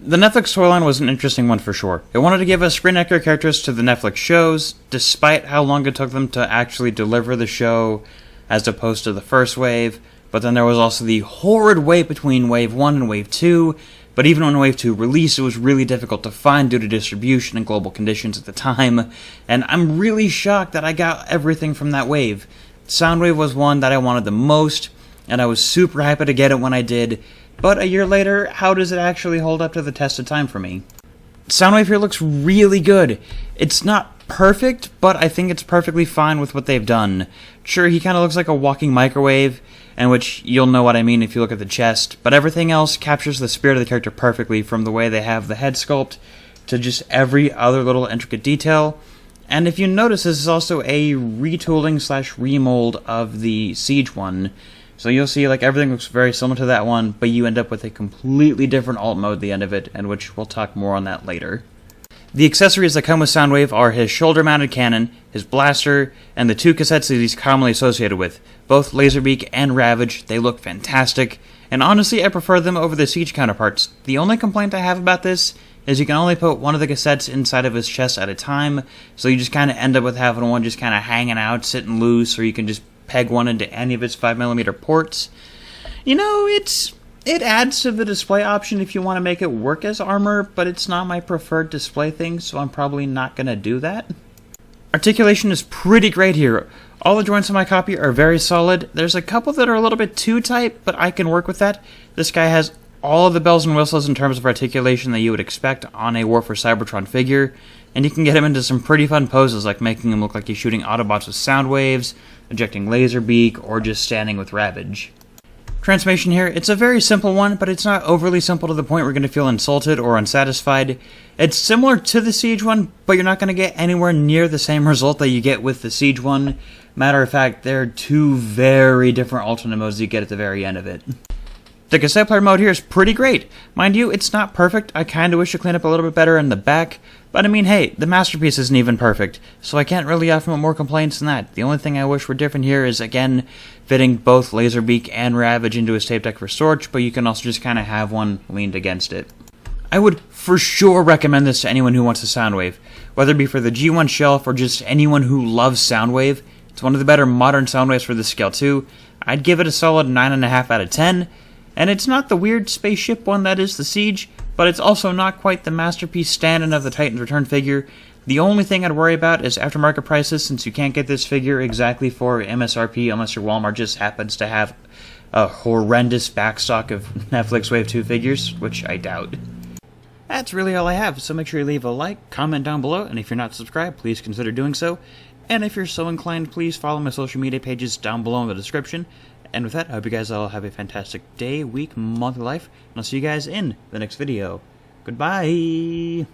The Netflix storyline was an interesting one for sure. It wanted to give us screen-accurate characters to the Netflix shows, despite how long it took them to actually deliver the show, as opposed to the first wave. But then there was also the horrid wait between Wave 1 and Wave 2, but even when Wave 2 released, it was really difficult to find due to distribution and global conditions at the time, and I'm really shocked that I got everything from that wave. Soundwave was one that I wanted the most, and I was super happy to get it when I did, but a year later, how does it actually hold up to the test of time for me? Soundwave here looks really good. It's not perfect, but I think it's perfectly fine with what they've done. Sure, he kind of looks like a walking microwave, and which you'll know what I mean if you look at the chest, but everything else captures the spirit of the character perfectly, from the way they have the head sculpt to just every other little intricate detail. And if you notice, this is also a retooling / remold of the Siege one. So you'll see like everything looks very similar to that one, but you end up with a completely different alt mode at the end of it, and which we'll talk more on that later. The accessories that come with Soundwave are his shoulder-mounted cannon, his blaster, and the two cassettes that he's commonly associated with. Both Laserbeak and Ravage, they look fantastic, and honestly I prefer them over the Siege counterparts. The only complaint I have about this is you can only put one of the cassettes inside of his chest at a time, so you just kind of end up with having one just kind of hanging out, sitting loose, or you can just peg one into any of his 5mm ports. You know, it adds to the display option if you want to make it work as armor, but it's not my preferred display thing, so I'm probably not going to do that. Articulation is pretty great here. All the joints on my copy are very solid. There's a couple that are a little bit too tight, but I can work with that. This guy has all of the bells and whistles in terms of articulation that you would expect on a War for Cybertron figure, and you can get him into some pretty fun poses, like making him look like he's shooting Autobots with sound waves, ejecting Laserbeak, or just standing with Ravage. Transformation here, it's a very simple one, but it's not overly simple to the point we're going to feel insulted or unsatisfied. It's similar to the Siege one, but you're not going to get anywhere near the same result that you get with the Siege one. Matter of fact, there are two very different alternate modes you get at the very end of it. The cassette player mode here is pretty great. Mind you, it's not perfect. I kinda wish to clean up a little bit better in the back, but I mean, hey, the masterpiece isn't even perfect, so I can't really offer more complaints than that. The only thing I wish were different here is, again, fitting both Laserbeak and Ravage into his tape deck for storage, but you can also just kinda have one leaned against it. I would for sure recommend this to anyone who wants a Soundwave, whether it be for the G1 shelf or just anyone who loves Soundwave. It's one of the better modern Soundwaves for this scale too. I'd give it a solid 9.5 out of 10. And it's not the weird spaceship one that is the Siege, but it's also not quite the masterpiece stand-in of the Titan's Return figure. The only thing I'd worry about is aftermarket prices, since you can't get this figure exactly for MSRP unless your Walmart just happens to have a horrendous backstock of Netflix Wave 2 figures, which I doubt. That's really all I have, so make sure you leave a like, comment down below, and if you're not subscribed, please consider doing so. And if you're so inclined, please follow my social media pages down below in the description. And with that, I hope you guys all have a fantastic day, week, month, life, and I'll see you guys in the next video. Goodbye!